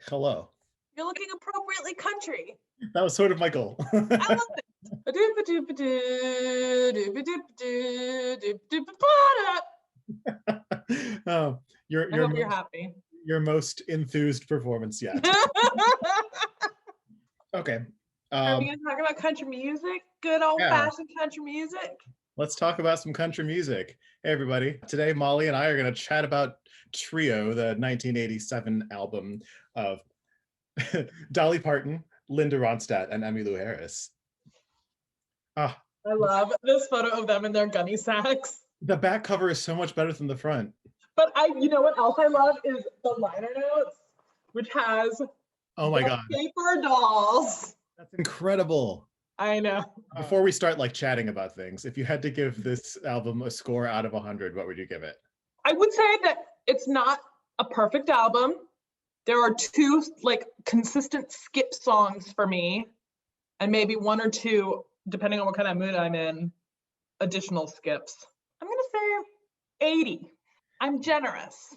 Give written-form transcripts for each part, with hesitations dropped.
Hello. You're looking appropriately country. That was sort of my goal. I love it. Oh, I hope you're happy. Your most enthused performance yet. Okay. Are we going to talk about country music? Good old-fashioned country music? Let's talk about some country music. Hey, everybody. Today, Molly and I are going to chat about Trio, the 1987 album of Dolly Parton, Linda Ronstadt, and Emmylou Harris. I love this photo of them in their gunny sacks. The back cover is so much better than the front. But you know what else I love is the liner notes, which has paper dolls. That's incredible. I know. Before we start chatting about things, if you had to give this album a score out of 100, what would you give it? I would say that it's not a perfect album. There are two consistent skip songs for me, and maybe one or two, depending on what kind of mood I'm in, additional skips. I'm gonna say 80. I'm generous.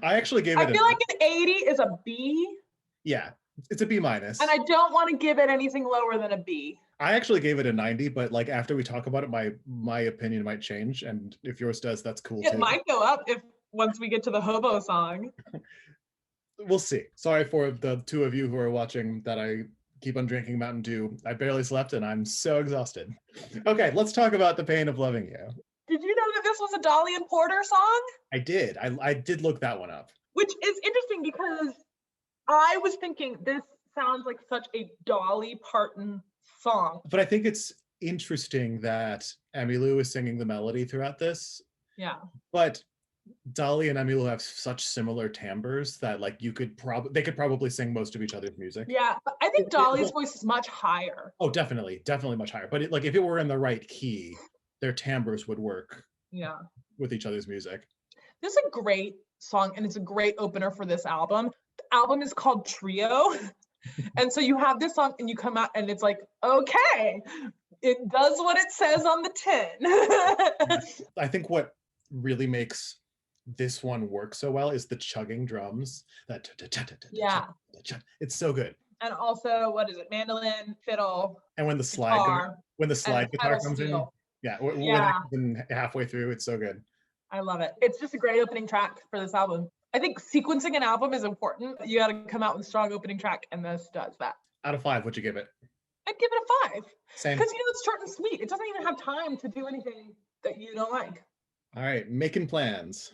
I actually gave it. I feel like an 80 is a B. Yeah, it's a B minus. And I don't want to give it anything lower than a B. I actually gave it a 90, but after we talk about it, my opinion might change, and if yours does, that's cool too. It might go up once we get to the hobo song. We'll see. Sorry for the two of you who are watching that I keep on drinking Mountain Dew. I barely slept and I'm so exhausted. Okay, let's talk about The Pain of Loving You. Did you know that this was a Dolly Parton song? I did. I did look that one up. Which is interesting because I was thinking this sounds like such a Dolly Parton song. But I think it's interesting that Emmylou is singing the melody throughout this. Yeah. But Dolly and Emmylou have such similar timbres that they could probably sing most of each other's music. Yeah, but I think Dolly's voice is much higher. Oh, definitely much higher. But if it were in the right key, their timbres would work. Yeah. With each other's music. This is a great song, and it's a great opener for this album. The album is called Trio, and so you have this song, and you come out, and it's like, okay, it does what it says on the tin. I think what really makes this one work so well is the chugging drums. Yeah, it's so good. And also, what is it? Mandolin, fiddle, and when the slide guitar comes in, when halfway through, it's so good. I love it. It's just a great opening track for this album. I think sequencing an album is important. You got to come out with a strong opening track, and this does that. Out of 5, what'd you give it? I'd give it a 5. Same. Because it's short and sweet. It doesn't even have time to do anything that you don't like. All right, making plans.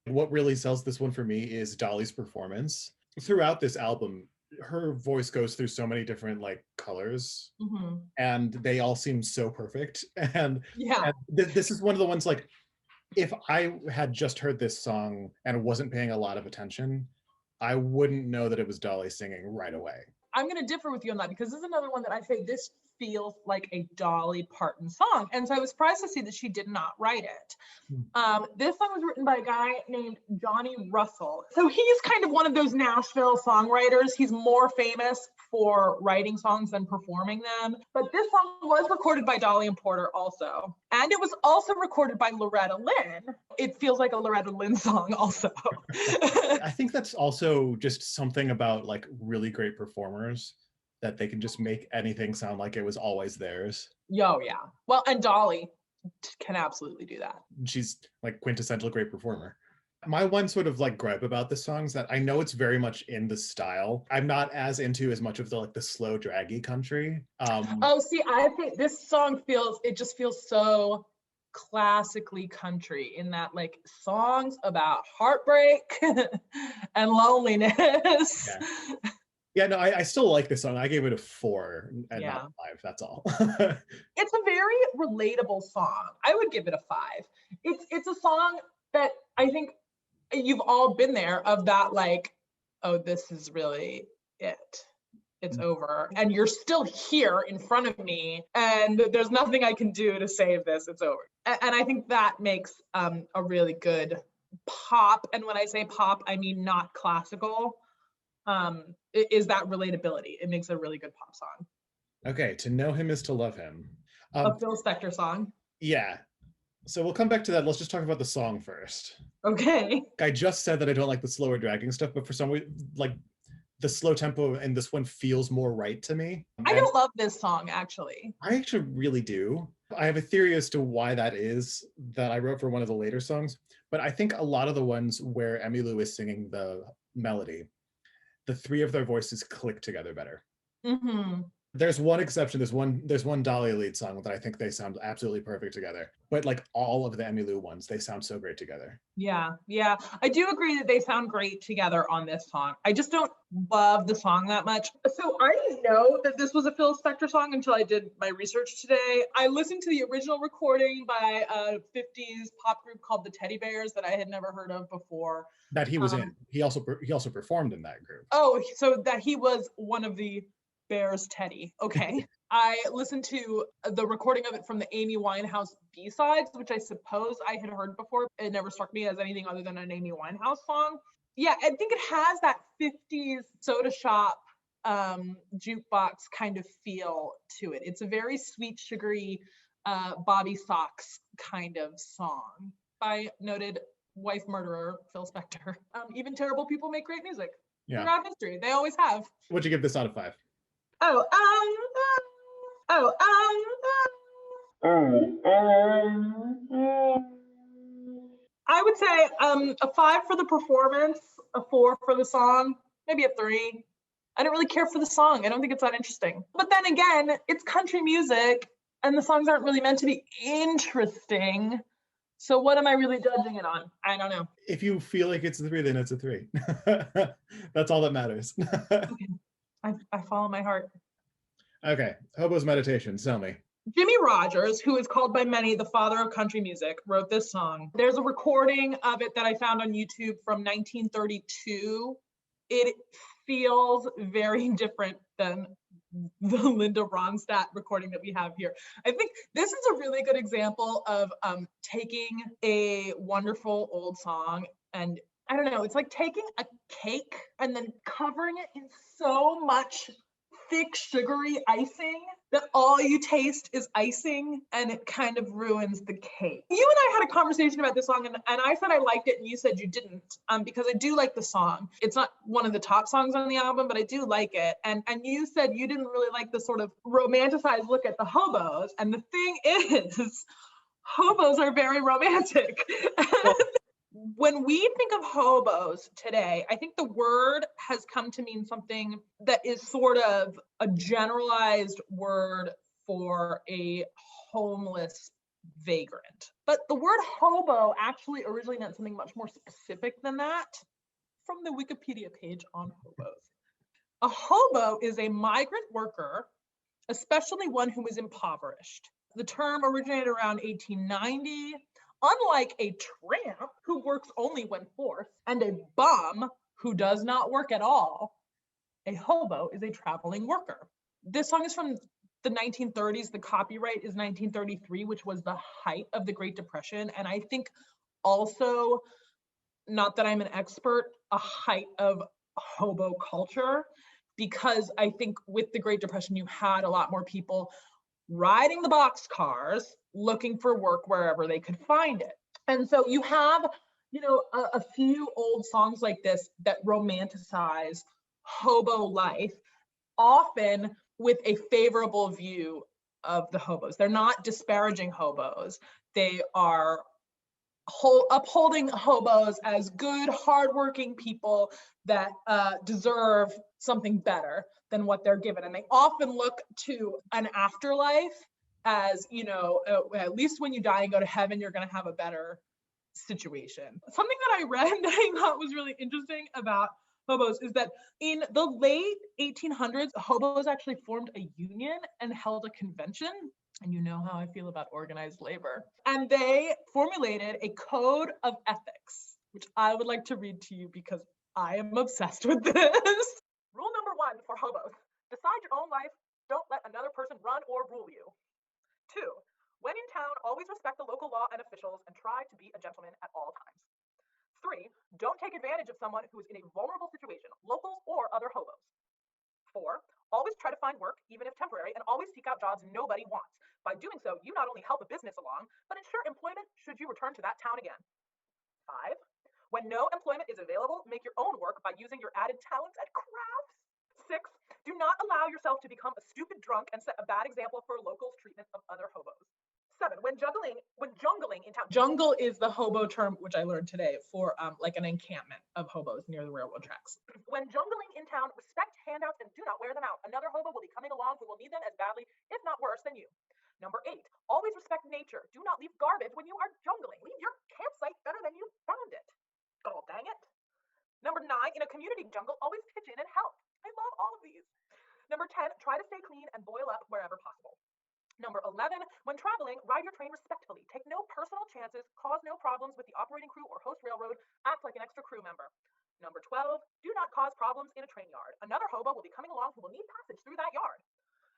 What really sells this one for me is Dolly's performance. Throughout this album, her voice goes through so many different colors, and they all seem so perfect. And this is one of the ones if I had just heard this song and wasn't paying a lot of attention, I wouldn't know that it was Dolly singing right away. I'm going to differ with you on that because this is another one that I say this feels like a Dolly Parton song. And so I was surprised to see that she did not write it. This song was written by a guy named Johnny Russell. So he's kind of one of those Nashville songwriters. He's more famous for writing songs than performing them. But this song was recorded by Dolly and Porter also. And it was also recorded by Loretta Lynn. It feels like a Loretta Lynn song also. I think that's also just something about really great performers, that they can just make anything sound like it was always theirs. Oh, yeah. Well, and Dolly can absolutely do that. She's quintessential great performer. My one sort of gripe about this song is that I know it's very much in the style. I'm not as into as much of the slow draggy country. I think this song just feels so classically country in that songs about heartbreak and loneliness. Yeah, no, I still like this song. I gave it a 4 and not a 5. That's all. It's a very relatable song. I would give it a 5. It's a song that I think you've all been there of that oh, this is really it. It's over. And you're still here in front of me and there's nothing I can do to save this. It's over. And I think that makes a really good pop. And when I say pop, I mean not classical. Is that relatability. It makes a really good pop song. Okay, To Know Him Is to Love Him. A Phil Spector song. Yeah. So we'll come back to that. Let's just talk about the song first. Okay. I just said that I don't like the slower dragging stuff, but for some reason, the slow tempo in this one feels more right to me. I don't love this song, actually. I actually really do. I have a theory as to why that is, that I wrote for one of the later songs, but I think a lot of the ones where Emmylou is singing the melody, the three of their voices click together better. Mm-hmm. There's one exception. There's one Dolly lead song that I think they sound absolutely perfect together. But like all of the Emmylou ones, they sound so great together. Yeah, yeah. I do agree that they sound great together on this song. I just don't love the song that much. So I didn't know that this was a Phil Spector song until I did my research today. I listened to the original recording by a 50s pop group called the Teddy Bears that I had never heard of before. That he was in. He also performed in that group. Oh, so that he was one of the Bears Teddy. Okay. I listened to the recording of it from the Amy Winehouse B-sides, which I suppose I had heard before. It never struck me as anything other than an Amy Winehouse song. Yeah, I think it has that 50s soda shop jukebox kind of feel to it. It's a very sweet, sugary Bobby Sox kind of song by noted wife murderer Phil Spector. Even terrible people make great music. Yeah. Throughout history, they always have. What'd you give this out of 5? I would say a 5 for the performance, a 4 for the song, maybe a 3. I don't really care for the song. I don't think it's that interesting. But then again, it's country music and the songs aren't really meant to be interesting. So what am I really judging it on? I don't know. If you feel like it's a 3, then it's a 3. That's all that matters. Okay. I follow my heart. Okay, Hobo's Meditation, tell me. Jimmy Rogers, who is called by many the father of country music, wrote this song. There's a recording of it that I found on YouTube from 1932. It feels very different than the Linda Ronstadt recording that we have here. I think this is a really good example of taking a wonderful old song and I don't know, it's like taking a cake and then covering it in so much thick sugary icing that all you taste is icing and it kind of ruins the cake. You and I had a conversation about this song and I said I liked it and you said you didn't because I do like the song. It's not one of the top songs on the album, but I do like it. And you said you didn't really like the sort of romanticized look at the hobos. And the thing is, hobos are very romantic. Well, when we think of hobos today, I think the word has come to mean something that is sort of a generalized word for a homeless vagrant. But the word hobo actually originally meant something much more specific than that. From the Wikipedia page on hobos. A hobo is a migrant worker, especially one who is impoverished. The term originated around 1890. Unlike a tramp who works only when forced and a bum who does not work at all, a hobo is a traveling worker. This song is from the 1930s. The copyright is 1933, which was the height of the Great Depression. And I think also, not that I'm an expert, a height of hobo culture, because I think with the Great Depression, you had a lot more people riding the boxcars, looking for work wherever they could find it. And so you have, a few old songs like this that romanticize hobo life, often with a favorable view of the hobos. They're not disparaging hobos. They are upholding hobos as good, hardworking people that deserve something better than what they're given. And they often look to an afterlife as, at least when you die and go to heaven, you're going to have a better situation. Something that I read that I thought was really interesting about hobos is that in the late 1800s, hobos actually formed a union and held a convention. And you know how I feel about organized labor. And they formulated a code of ethics, which I would like to read to you because I am obsessed with this. Rule number 1 for hobos: decide your own life. Don't let another person run or rule you. 2, when in town, always respect the local law and officials and try to be a gentleman at all times. 3, don't take advantage of someone who is in a vulnerable situation, locals or other hobos. 4, always try to find work, even if temporary, and always seek out jobs nobody wants. By doing so, you not only help a business along, but ensure employment should you return to that town again. 5, when no employment is available, make your own work by using your added talents at crafts 6, do not allow yourself to become a stupid drunk and set a bad example for locals' treatment of other hobos. 7, when jungling in town. Jungle is the hobo term, which I learned today, for like an encampment of hobos near the railroad tracks. When jungling in town, respect handouts and do not wear them out. Another hobo will be coming along who will need them as badly, if not worse, than you. Number 8, always respect nature. Do not leave garbage when you are jungling. Leave your campsite better than you found it. Oh, dang it. Number 9, in a community jungle, always pitch in and help. I love all of these. Number 10, try to stay clean and boil up wherever possible. Number 11, when traveling, ride your train respectfully. Take no personal chances, cause no problems with the operating crew or host railroad, act like an extra crew member. Number 12, do not cause problems in a train yard. Another hobo will be coming along who will need passage through that yard.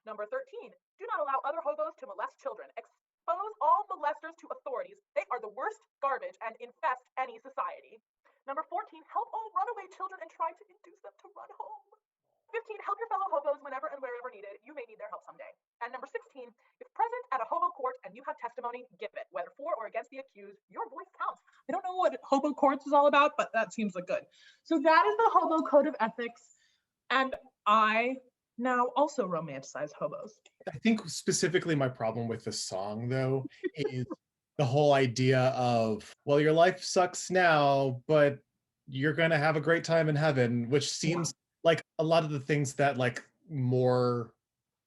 Number 13, do not allow other hobos to molest children. Expose all molesters to authorities. They are the worst garbage and infest any society. Number 14, help all runaway children and try to induce them to run home. 15, help your fellow hobos whenever and wherever needed. You may need their help someday. And number 16, if present at a hobo court and you have testimony, give it, whether for or against the accused. Your voice counts. I don't know what hobo courts is all about, but that seems like good. So that is the hobo code of ethics. And I now also romanticize hobos. I think specifically my problem with the song, though, is the whole idea of, well, your life sucks now, but you're going to have a great time in heaven, which seems like a lot of the things that like more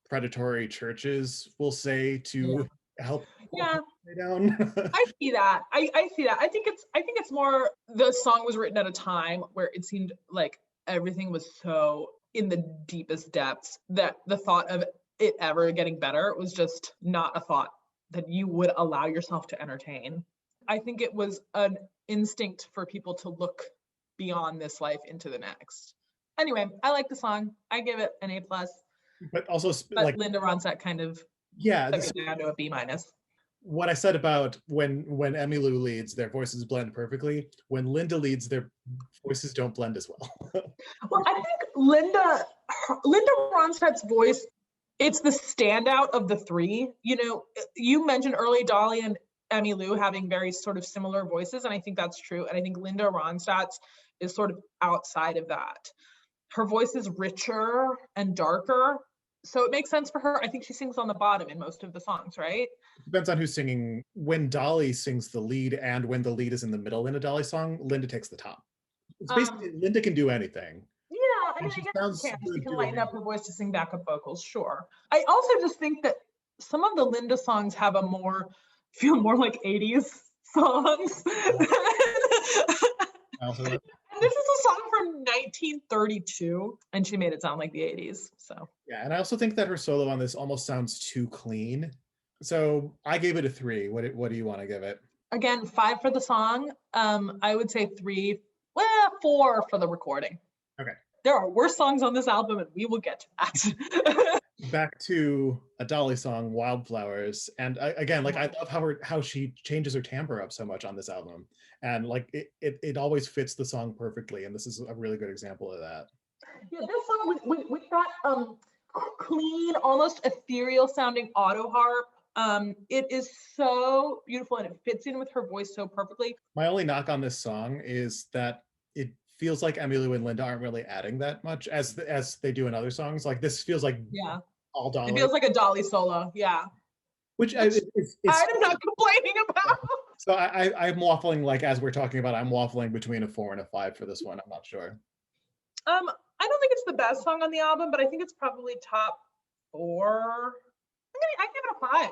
predatory churches will say to help down. I see that. I see that. I think it's more the song was written at a time where it seemed like everything was so in the deepest depths that the thought of it ever getting better was just not a thought that you would allow yourself to entertain. I think it was an instinct for people to look beyond this life into the next. Anyway, I like the song. I give it an A+. But also, like Linda Ronstadt kind of took it down to a B-. What I said about when Emmylou leads, their voices blend perfectly. When Linda leads, their voices don't blend as well. Well, I think Linda Ronstadt's voice, it's the standout of the three. You know, you mentioned early Dolly and Emmylou having very sort of similar voices, and I think that's true. And I think Linda Ronstadt's is sort of outside of that. Her voice is richer and darker, so it makes sense for her. I think she sings on the bottom in most of the songs, right? Depends on who's singing. When Dolly sings the lead and when the lead is in the middle in a Dolly song, Linda takes the top. It's basically, Linda can do anything. Yeah, I mean, she can lighten up her voice to sing backup vocals, sure. I also just think that some of the Linda songs have feel more like 80s songs. This is a song from 1932, and she made it sound like the 80s. So yeah, and I also think that her solo on this almost sounds too clean. So I gave it a 3. What do you want to give it? Again, 5 for the song. I would say 3, 4 for the recording. Okay. There are worse songs on this album, and we will get to that. Back to a Dolly song, Wildflowers. And again, like I love how she changes her timbre up so much on this album. And like it always fits the song perfectly. And this is a really good example of that. Yeah, this song with that clean, almost ethereal sounding auto harp. It is so beautiful and it fits in with her voice so perfectly. My only knock on this song is that it feels like Emmylou and Linda aren't really adding that much as they do in other songs. Like this feels like all Dolly. It feels like a Dolly solo, Which I'm not complaining about. So I'm waffling, like as we're talking about, I'm waffling between a 4 and a 5 for this one. I'm not sure. I don't think it's the best song on the album, but I think it's probably top 4. I give it a 5.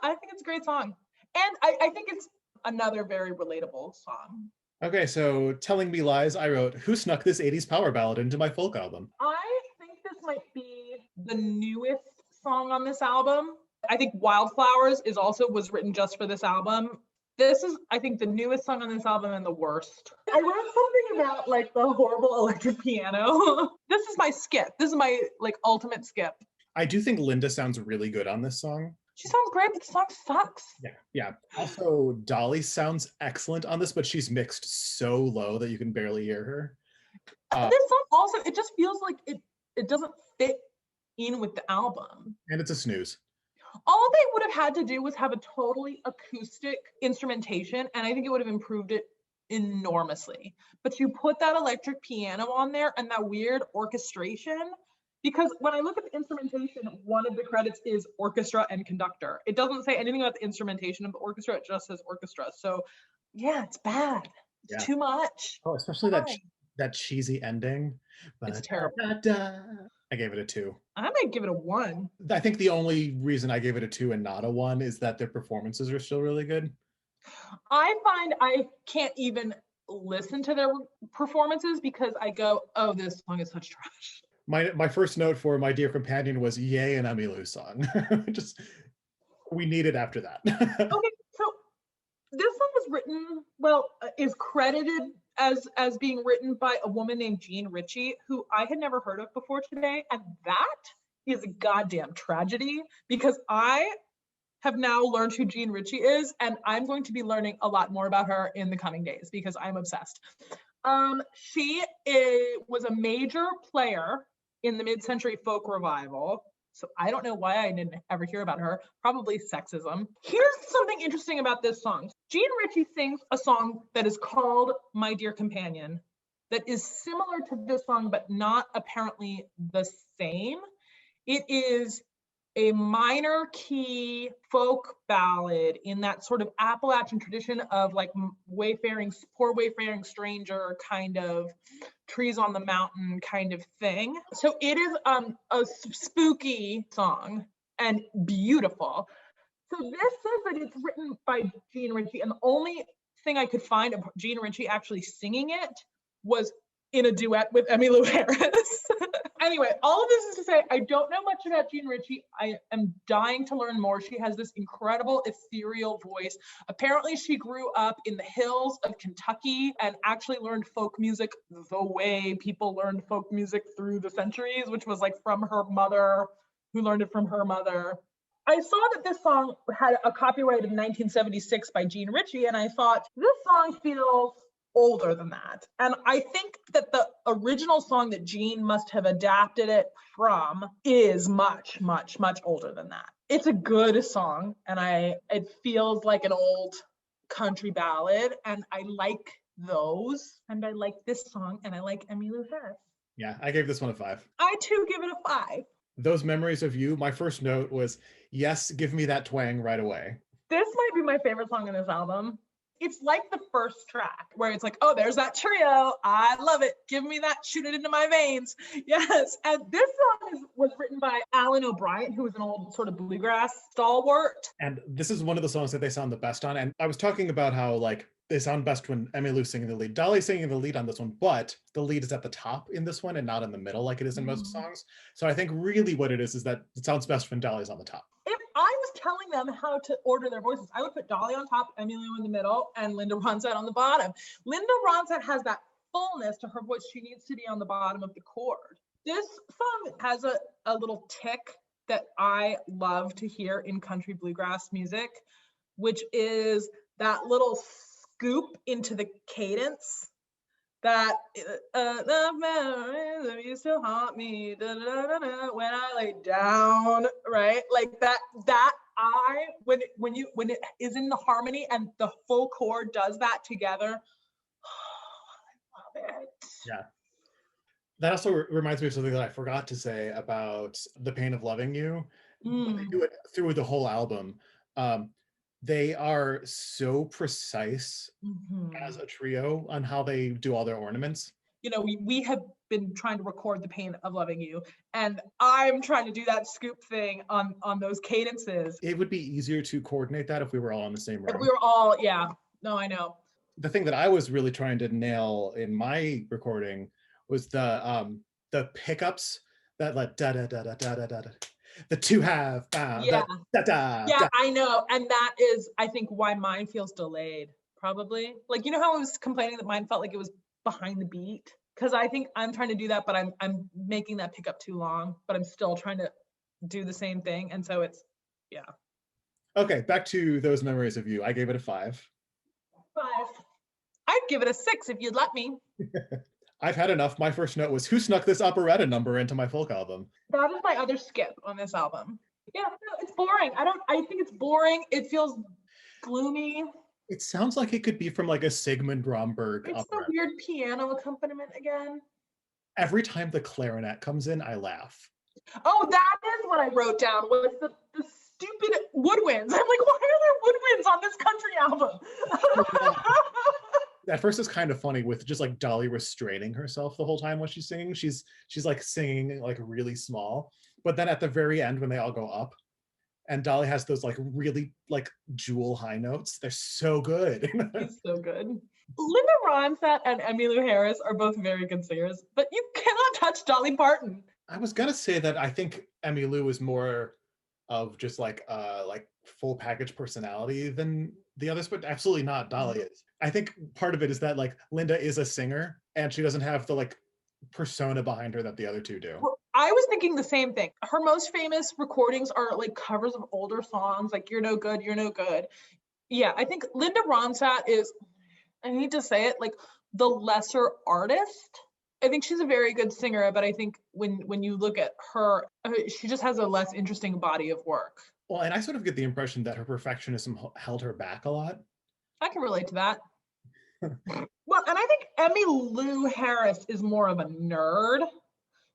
I think it's a great song. And I think it's another very relatable song. Okay, so Telling Me Lies, I wrote, who snuck this 80s power ballad into my folk album? I think this might be the newest song on this album. I think Wildflowers was written just for this album. This is, I think, the newest song on this album and the worst. I wrote something about like the horrible electric piano. This is my skip. This is my like ultimate skip. I do think Linda sounds really good on this song. She sounds great, but the song sucks. Yeah. Also, Dolly sounds excellent on this, but she's mixed so low that you can barely hear her. This song also, it just feels like it doesn't fit in with the album. And it's a snooze. All they would have had to do was have a totally acoustic instrumentation, and I think it would have improved it enormously. But you put that electric piano on there and that weird orchestration, Because when I look at the instrumentation, one of the credits is orchestra and conductor. It doesn't say anything about the instrumentation of the orchestra, it just says orchestra. So yeah, it's bad. It's too much. Oh, especially that cheesy ending. It's terrible. I gave it a 2. I might give it a 1. I think the only reason I gave it a 2 and not a 1 is that their performances are still really good. I find I can't even listen to their performances because I go, oh, this song is such trash. My first note for My Dear Companion was yay an Emmylou song. Just we need it after that. Okay, so this song was written, is credited as being written by a woman named Jean Ritchie, who I had never heard of before today, and that is a goddamn tragedy because I have now learned who Jean Ritchie is, and I'm going to be learning a lot more about her in the coming days because I'm obsessed. She was a major player in the mid-century folk revival. So I don't know why I didn't ever hear about her. Probably sexism. Here's something interesting about this song. Jean Ritchie sings a song that is called My Dear Companion that is similar to this song, but not apparently the same. It is a minor key folk ballad in that sort of Appalachian tradition of like poor wayfaring stranger kind of trees on the mountain kind of thing. So it is a spooky song and beautiful. So this says that it's written by Jean Ritchie, and the only thing I could find of Jean Ritchie actually singing it was in a duet with Emmylou Harris. Anyway, all of this is to say, I don't know much about Jean Ritchie. I am dying to learn more. She has this incredible ethereal voice. Apparently, she grew up in the hills of Kentucky and actually learned folk music the way people learned folk music through the centuries, which was like from her mother, who learned it from her mother. I saw that this song had a copyright in 1976 by Jean Ritchie, and I thought, this song feels older than that. And I think that the original song that Jean must have adapted it from is much, much, much older than that. It's a good song, and it feels like an old country ballad, and I like those, and I like this song, and I like Emmylou Harris. Yeah, I gave this one a 5. I too give it a 5. Those Memories of You, my first note was, yes, give me that twang right away. This might be my favorite song on this album. It's like the first track where it's like, oh, there's that trio. I love it. Give me that. Shoot it into my veins. Yes. And this song was written by Alan O'Brien, who was an old sort of bluegrass stalwart. And this is one of the songs that they sound the best on. And I was talking about how like they sound best when Emmylou's singing the lead. Dolly's singing the lead on this one, but the lead is at the top in this one and not in the middle like it is in most songs. So I think really what it is that it sounds best when Dolly's on the top. If I was telling them how to order their voices, I would put Dolly on top, Emmylou in the middle, and Linda Ronstadt on the bottom. Linda Ronstadt has that fullness to her voice. She needs to be on the bottom of the chord. This song has a little tick that I love to hear in country bluegrass music, which is that little scoop into the cadence. That the memories of you still haunt me when I lay down, right? Like that when it is in the harmony and the full chord does that together, I love it. Yeah. That also reminds me of something that I forgot to say about The Pain of Loving You. They do it through the whole album. They are so precise as a trio on how they do all their ornaments. You know, we have been trying to record The Pain of Loving You, and I'm trying to do that scoop thing on those cadences. It would be easier to coordinate that if we were all in the same room. If we were all, yeah. No, I know. The thing that I was really trying to nail in my recording was the pickups that like da da da da da da da. The two have yeah I know, and that is I think why mine feels delayed, probably. Like, you know how I was complaining that mine felt like it was behind the beat, because I think I'm trying to do that, but I'm making that pickup too long, but I'm still trying to do the same thing, and so it's okay. Back to Those Memories of You. I gave it a 5. I'd give it a 6 if you'd let me. I've had enough. My first note was, who snuck this operetta number into my folk album? That is my other skip on this album. Yeah, no, it's boring. I think it's boring. It feels gloomy. It sounds like it could be from like a Sigmund Romberg It's operetta. the weird piano accompaniment again. Every time the clarinet comes in, I laugh. Oh, that is what I wrote down, was the stupid woodwinds. I'm like, why are there woodwinds on this country album? At first it's kind of funny with just like Dolly restraining herself the whole time when she's singing. She's like singing like really small. But then at the very end when they all go up and Dolly has those like really like jewel high notes, they're so good. He's so good. Linda Ronstadt and Emmylou Harris are both very good singers, but you cannot touch Dolly Parton. I was gonna say that I think Emmylou is more of just like full package personality than the others, but absolutely not. Dolly is. I think part of it is that like Linda is a singer and she doesn't have the like persona behind her that the other two do. Well, I was thinking the same thing. Her most famous recordings are like covers of older songs, like You're No Good, You're No Good. Yeah, I think Linda Ronstadt is, I need to say it, like the lesser artist. I think she's a very good singer, but I think when you look at her, she just has a less interesting body of work. Well, and I sort of get the impression that her perfectionism held her back a lot. I can relate to that. Well, and I think Emmylou Harris is more of a nerd.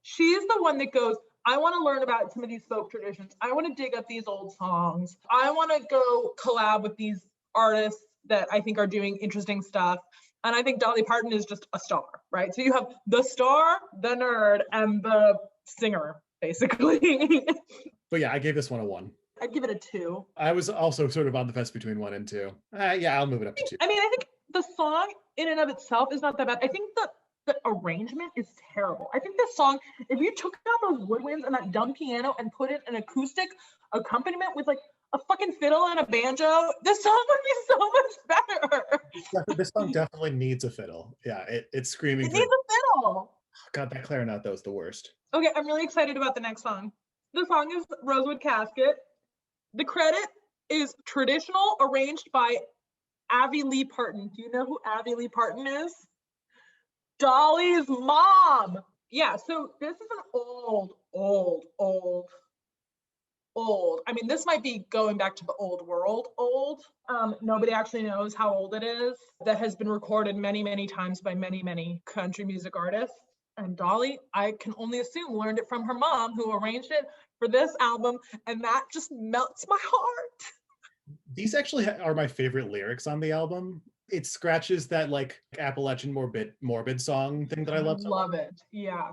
She's the one that goes, I want to learn about some of these folk traditions. I want to dig up these old songs. I want to go collab with these artists that I think are doing interesting stuff. And I think Dolly Parton is just a star, right? So you have the star, the nerd, and the singer, basically. But yeah, I gave this one a 1. I'd give it a 2. I was also sort of on the fence between 1 and 2. Yeah, I'll move it up to 2. I mean, I think the song in and of itself is not that bad. I think the arrangement is terrible. I think this song, if you took out those woodwinds and that dumb piano and put it in acoustic accompaniment with like a fucking fiddle and a banjo, this song would be so much better. Yeah, this song definitely needs a fiddle. Yeah, it's screaming. It needs a fiddle. God, that clarinet, that was the worst. Okay, I'm really excited about the next song. The song is Rosewood Casket. The credit is traditional, arranged by Lee Parton. Do you know who Lee Parton is? Dolly's mom. Yeah, so this is an old. I mean, this might be going back to the old world old. Nobody actually knows how old it is. That has been recorded many, many times by many, many country music artists. And Dolly, I can only assume, learned it from her mom, who arranged it for this album, and that just melts my heart. These actually are my favorite lyrics on the album. It scratches that like Appalachian morbid song thing that I love. Love it. Yeah.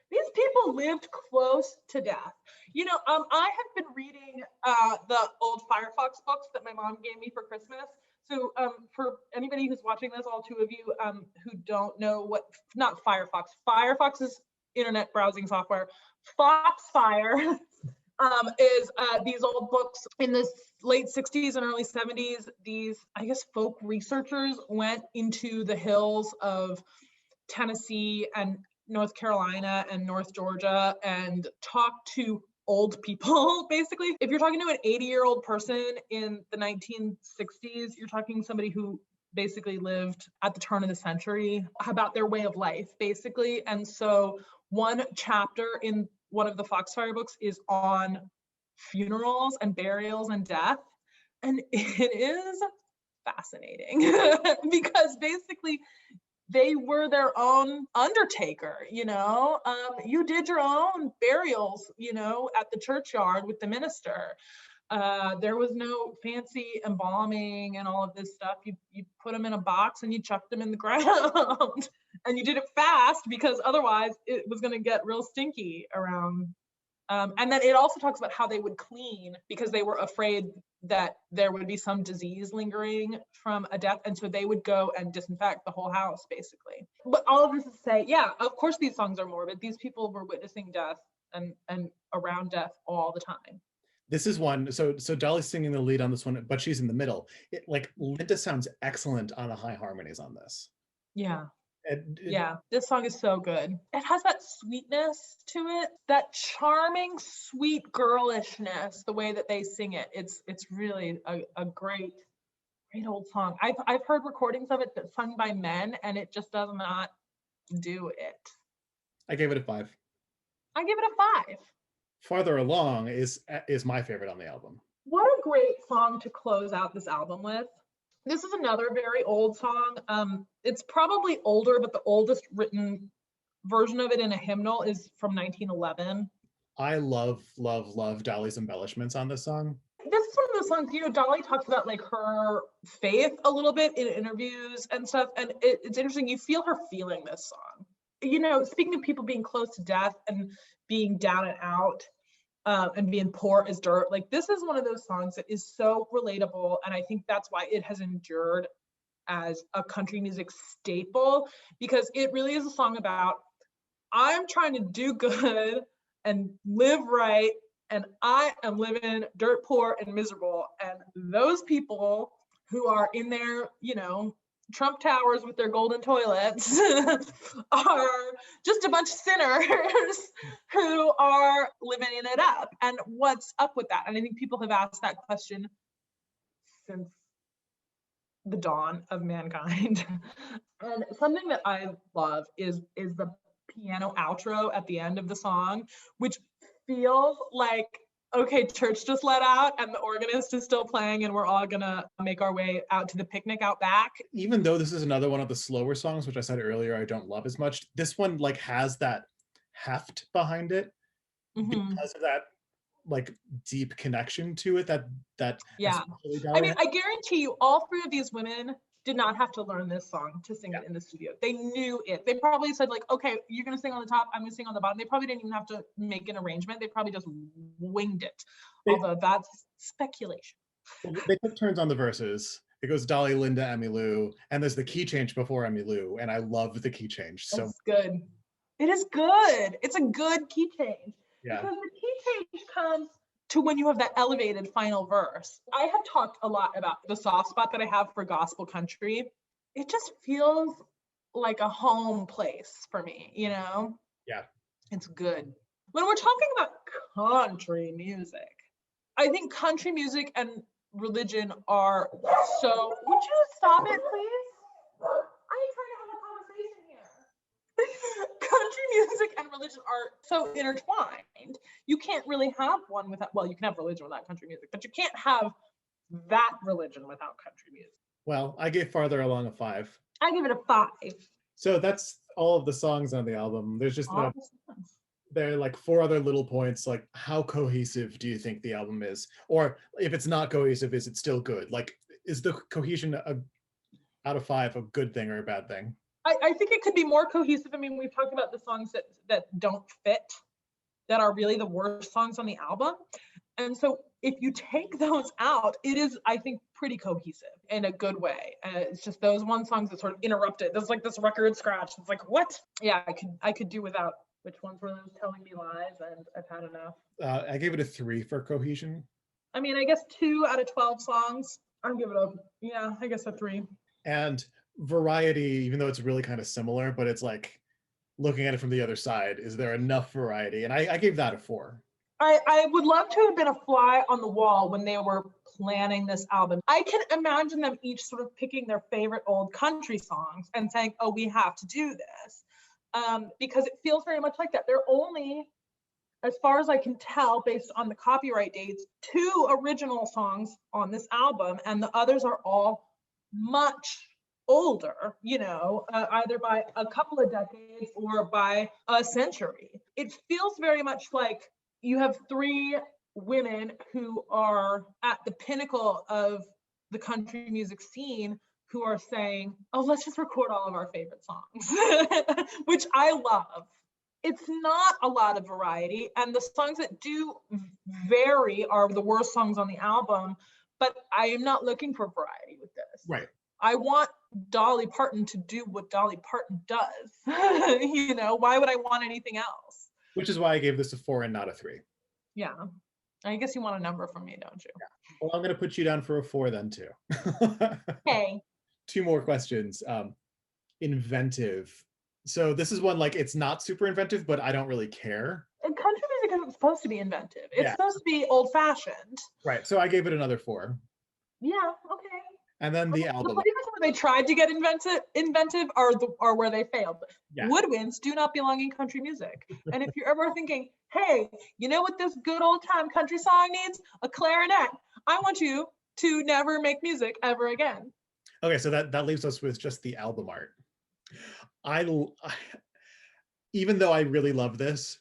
These people lived close to death. You know, I have been reading the old Firefox books that my mom gave me for Christmas. So for anybody who's watching this, all 2 of you who don't know what, not Firefox. Firefox is internet browsing software. Foxfire is these old books in the late 60s and early 70s. These, I guess, folk researchers went into the hills of Tennessee and North Carolina and North Georgia and talked to old people, basically. If you're talking to an 80-year-old person in the 1960s, you're talking somebody who basically lived at the turn of the century, about their way of life, basically. And so one chapter in one of the Foxfire books is on funerals and burials and death. And it is fascinating because basically they were their own undertaker, you know. You did your own burials, you know, at the churchyard with the minister. There was no fancy embalming and all of this stuff. You put them in a box and you chucked them in the ground. And you did it fast because otherwise it was going to get real stinky around. And then it also talks about how they would clean because they were afraid that there would be some disease lingering from a death. And so they would go and disinfect the whole house, basically. But all of this is to say, yeah, of course these songs are morbid. These people were witnessing death and around death all the time. This is one, so Dolly's singing the lead on this one, but she's in the middle. Like Linda sounds excellent on the high harmonies on this. Yeah. Yeah, this song is so good. It has that sweetness to it, that charming, sweet girlishness, the way that they sing it. It's really a great old song. I've heard recordings of it that's sung by men, and it just does not do it. I gave it a 5. I give it a 5. Farther Along is my favorite on the album. What a great song to close out this album with. This is another very old song. It's probably older, but the oldest written version of it in a hymnal is from 1911. I love Dolly's embellishments on this song. This is one of those songs, you know, Dolly talks about like her faith a little bit in interviews and stuff. And it's interesting. You feel her feeling this song. You know, speaking of people being close to death and being down and out and being poor as dirt, like this is one of those songs that is so relatable. And I think that's why it has endured as a country music staple, because it really is a song about, I'm trying to do good and live right, and I am living dirt poor and miserable. And those people who are in their, you know, Trump towers with their golden toilets are just a bunch of sinners who are living it up. And what's up with that? And I think people have asked that question since the dawn of mankind. And something that I love is the piano outro at the end of the song, which feels like, okay, church just let out and the organist is still playing and we're all gonna make our way out to the picnic out back. Even though this is another one of the slower songs, which I said earlier I don't love as much, this one like has that heft behind it because of that like deep connection to it that yeah. I mean, I guarantee you all three of these women did not have to learn this song to sing it in the studio. They knew it. They probably said like, okay, you're gonna sing on the top, I'm gonna sing on the bottom. They probably didn't even have to make an arrangement. They probably just winged it. Although that's speculation. They took turns on the verses. It goes Dolly, Linda, Emmylou, and there's the key change before Emmylou, and I love the key change. So it's good. It is good. It's a good key change. Yeah. Because the key change comes to when you have that elevated final verse. I have talked a lot about the soft spot that I have for gospel country. It just feels like a home place for me, you know? Yeah. It's good. When we're talking about country music, I think country music and religion are so... Would you stop it, please? I'm trying to have a conversation here. Country music and religion are so intertwined. You can't really have one without, well, you can have religion without country music, but you can't have that religion without country music. Well, I gave Farther Along a 5. I give it a 5. So that's all of the songs on the album. There's just there are like 4 other little points, like how cohesive do you think the album is? Or if it's not cohesive, is it still good? Like, is the cohesion out of 5 a good thing or a bad thing? I think it could be more cohesive. I mean, we've talked about the songs that don't fit, that are really the worst songs on the album. And so if you take those out, it is, I think, pretty cohesive in a good way. It's just those one songs that sort of interrupted. There's like this record scratch. It's like, what? Yeah, I could do without. Which ones were those? Telling Me Lies, and I've had enough. I gave it a 3 for cohesion. I mean, I guess 2 out of 12 songs. I'll give it I guess a 3. And variety, even though it's really kind of similar, but it's like looking at it from the other side, is there enough variety? And I gave that a 4. I would love to have been a fly on the wall when they were planning this album. I can imagine them each sort of picking their favorite old country songs and saying, oh, we have to do this. Because it feels very much like that. There are only, as far as I can tell, based on the copyright dates, 2 original songs on this album, and the others are all much older, you know, either by a couple of decades or by a century. It feels very much like you have 3 women who are at the pinnacle of the country music scene who are saying, oh, let's just record all of our favorite songs, which I love. It's not a lot of variety, and the songs that do vary are the worst songs on the album, but I am not looking for variety with this. Right. I want Dolly Parton to do what Dolly Parton does. You know, why would I want anything else? Which is why I gave this a 4 and not a 3. Yeah. I guess you want a number from me, don't you? Yeah. Well, I'm going to put you down for a 4 then, too. Okay. 2 more questions. Inventive. So this is one, like, it's not super inventive, but I don't really care. And country music isn't supposed to be inventive. It's supposed to be old-fashioned. Right. So I gave it another 4. Yeah, okay. And then the album. The places where they tried to get inventive are where they failed. Yeah. Woodwinds do not belong in country music. And if you're ever thinking, hey, you know what this good old time country song needs? A clarinet. I want you to never make music ever again. Okay, so that leaves us with just the album art. even though I really love this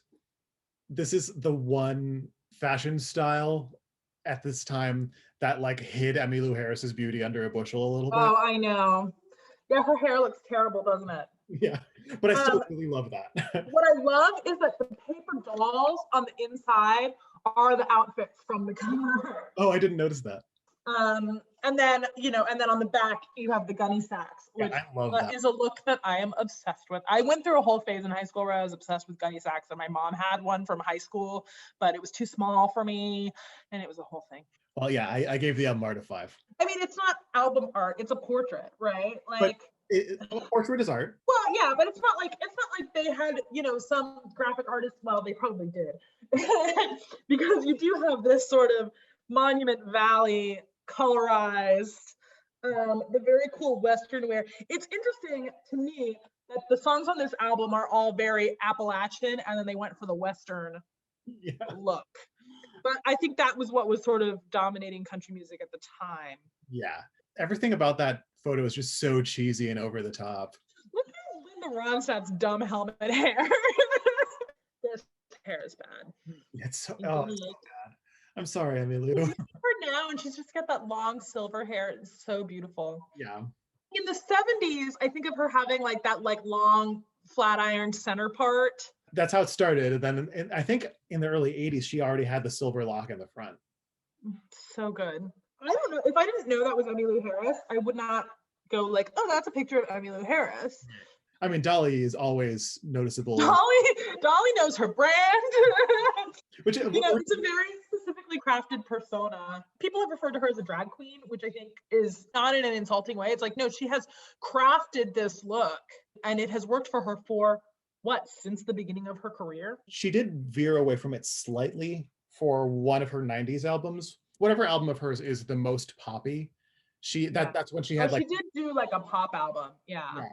is the one fashion style at this time that like hid Emmylou Harris's beauty under a bushel a little bit. Oh, I know. Yeah, her hair looks terrible, doesn't it? Yeah, but I still really love that. What I love is that the paper dolls on the inside are the outfits from the cover. Oh, I didn't notice that. And then, you know, and then on the back you have the gunny sacks, which is a look that I am obsessed with. I went through a whole phase in high school where I was obsessed with gunny sacks, and my mom had one from high school, but it was too small for me, and it was a whole thing. Well, yeah, I gave the album art a 5. I mean, it's not album art; it's a portrait, right? Like, a portrait is art. Well, yeah, but it's not like they had, you know, some graphic artist. Well, they probably did, because you do have this sort of Monument Valley colorized, the very cool Western wear. It's interesting to me that the songs on this album are all very Appalachian, and then they went for the Western look. But I think that was what was sort of dominating country music at the time. Yeah, everything about that photo is just so cheesy and over the top. Look at Linda Ronstadt's dumb helmet hair. This hair is bad. It's so bad. I'm sorry, Emmylou. Her now, and she's just got that long silver hair. It's so beautiful. Yeah. In the 70s, I think of her having like that like long flat iron center part. That's how it started. And then I think in the early 80s, she already had the silver lock in the front. So good. I don't know. If I didn't know that was Emmylou Harris, I would not go like, oh, that's a picture of Emmylou Harris. I mean, Dolly is always noticeable. Dolly knows her brand. Which, you know, it's a very specifically crafted persona. People have referred to her as a drag queen, which I think is not in an insulting way. It's like, no, she has crafted this look, and it has worked for her for since the beginning of her career. She did veer away from it slightly for one of her 90s albums. Whatever album of hers is the most poppy, that's when she had she did do like a pop album. Yeah.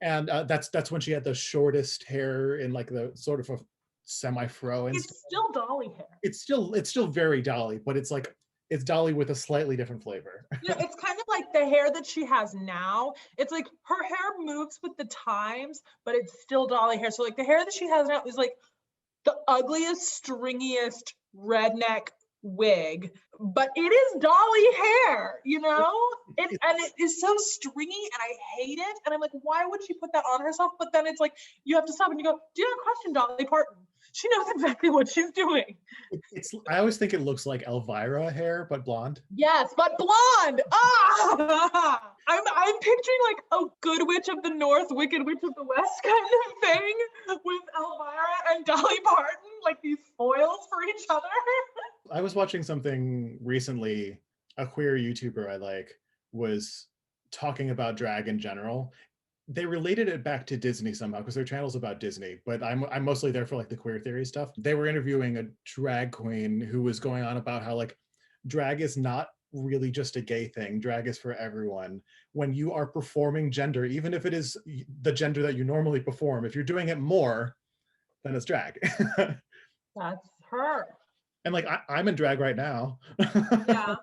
And that's when she had the shortest hair in like the sort of a semi-fro. And it's still Dolly hair. It's still very Dolly, but it's like it's Dolly with a slightly different flavor. Yeah, it's kind of like the hair that she has now. It's like her hair moves with the times, but it's still Dolly hair. So like the hair that she has now is like the ugliest, stringiest redneck wig, but it is Dolly hair, you know? And it is so stringy, and I hate it. And I'm like, why would she put that on herself? But then it's like, you have to stop and you go, do not question Dolly Parton. She knows exactly what she's doing. I always think it looks like Elvira hair, but blonde. Yes, but blonde. I'm picturing like a good witch of the north, wicked witch of the west kind of thing with Elvira and Dolly Parton, like these foils for each other. I was watching something recently, a queer YouTuber I like was talking about drag in general. They related it back to Disney somehow because their channel's about Disney, but I'm mostly there for like the queer theory stuff. They were interviewing a drag queen who was going on about how like drag is not really just a gay thing. Drag is for everyone. When you are performing gender, even if it is the gender that you normally perform, if you're doing it more, then it's drag. That's her. And like I'm in drag right now. Yeah.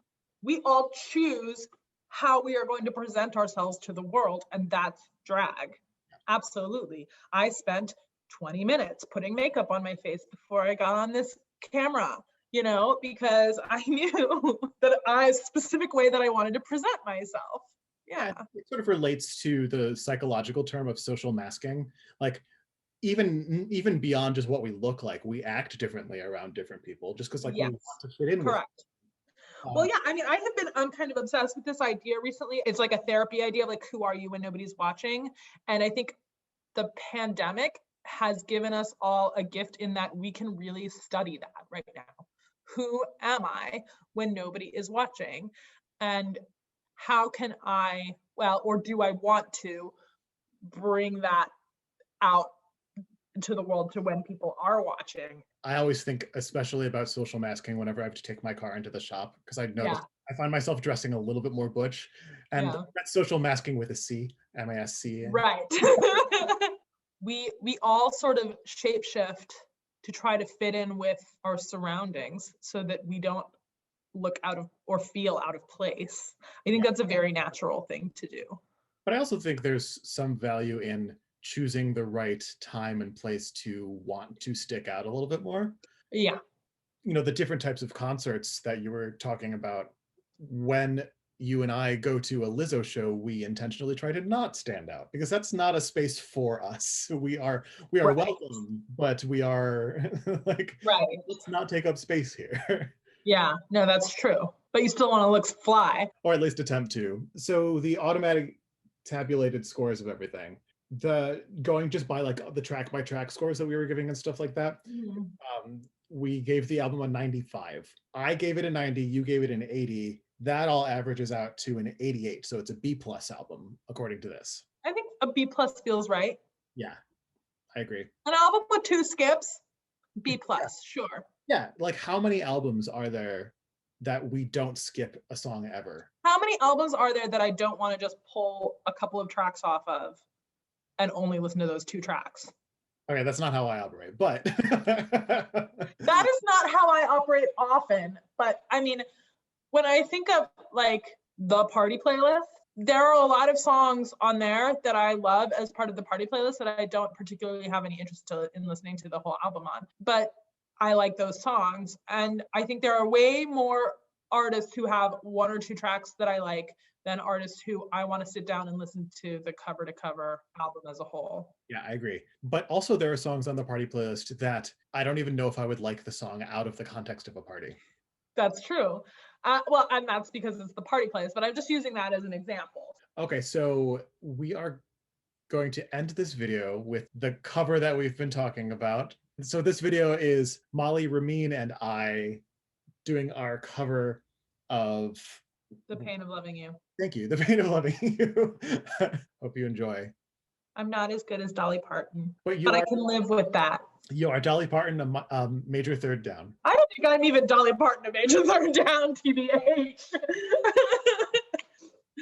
We all choose how we are going to present ourselves to the world, and that's drag. Absolutely. I spent 20 minutes putting makeup on my face before I got on this camera, you know, because I knew that a specific way that I wanted to present myself. Yeah. It sort of relates to the psychological term of social masking. Like even beyond just what we look like, we act differently around different people just because like we want to fit in. Correct. Well, yeah, I mean, I have been kind of obsessed with this idea recently. It's like a therapy idea of like, who are you when nobody's watching? And I think the pandemic has given us all a gift in that we can really study that right now. Who am I when nobody is watching? And how can I, or do I want to bring that out to the world to when people are watching? I always think especially about social masking whenever I have to take my car into the shop because I notice I find myself dressing a little bit more butch, and that's social masking with a C, M-A-S-C. Right. we all sort of shapeshift to try to fit in with our surroundings so that we don't look out of or feel out of place. I think that's a very natural thing to do. But I also think there's some value in choosing the right time and place to want to stick out a little bit more. Yeah. You know, the different types of concerts that you were talking about, when you and I go to a Lizzo show, we intentionally try to not stand out because that's not a space for us. We are Right. welcome, but we are like, right. Let's not take up space here. Yeah, no, that's true. But you still want to look fly. Or at least attempt to. So the automatic tabulated scores of everything, the going just by like the track by track scores that we were giving and stuff like that, we gave the album a 95. I gave it a 90, you gave it an 80. That all averages out to an 88. So it's a B+ album, according to this. I think a B+ feels right. Yeah, I agree. An album with 2 skips, B+, sure. Yeah, like how many albums are there that we don't skip a song ever? How many albums are there that I don't want to just pull a couple of tracks off of and only listen to those 2 tracks? Okay, that's not how I operate, but that is not how I operate often. But I mean, when I think of like the party playlist, there are a lot of songs on there that I love as part of the party playlist that I don't particularly have any interest in listening to the whole album on. But I like those songs. And I think there are way more artists who have 1 or 2 tracks that I like than artists who I want to sit down and listen to the cover to cover album as a whole. Yeah, I agree. But also there are songs on the party playlist that I don't even know if I would like the song out of the context of a party. That's true. Well, and that's because it's the party playlist, but I'm just using that as an example. Okay, so we are going to end this video with the cover that we've been talking about. So this video is Molly, Ramin, and I doing our cover of The Pain of Loving You. Thank you. The Pain of Loving You. Hope you enjoy. I'm not as good as Dolly Parton, but I can live with that. You are Dolly Parton, a major third down. I don't think I'm even Dolly Parton, a major third down, TBH.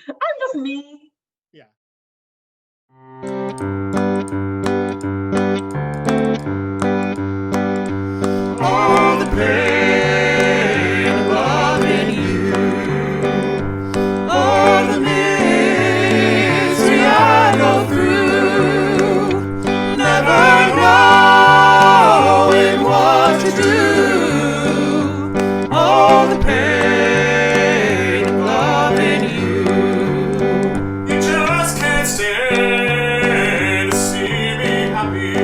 I'm just me. Yeah. All the pain of loving you, all the misery I go through, never knowing what to do, all the pain of loving you. You just can't stand to see me happy.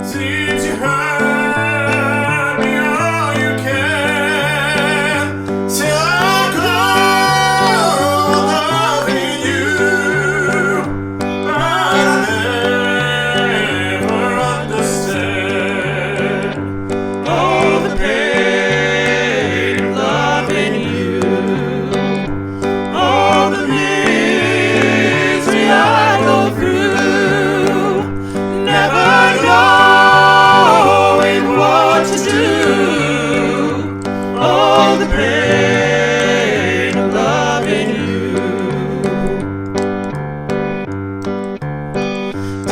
Seems you hurt me all you can, till I grow loving you. I'll never understand all the pain of loving you, all the misery I go through, never knowing what to do, all the pain of loving you.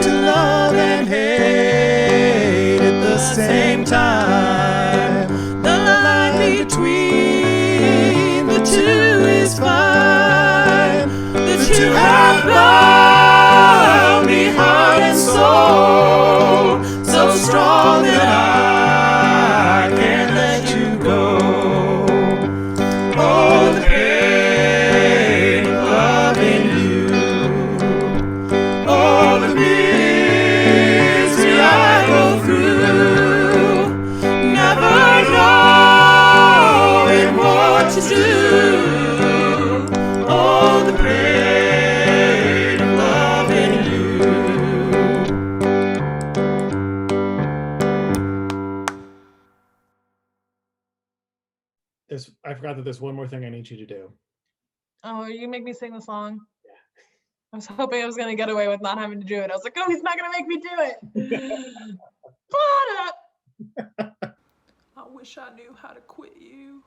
To love and hate at the same time, the line between the two is fine. The two have bound me heart and soul, so strong that I can't let you go. Oh, the pain of loving you, all the misery I go through, never knowing what to do, all the pain of loving you. I forgot that there's one more thing I need you to do. Oh, you make me sing the song? Yeah. I was hoping I was going to get away with not having to do it. I was like, oh, he's not going to make me do it. I wish I knew how to quit you.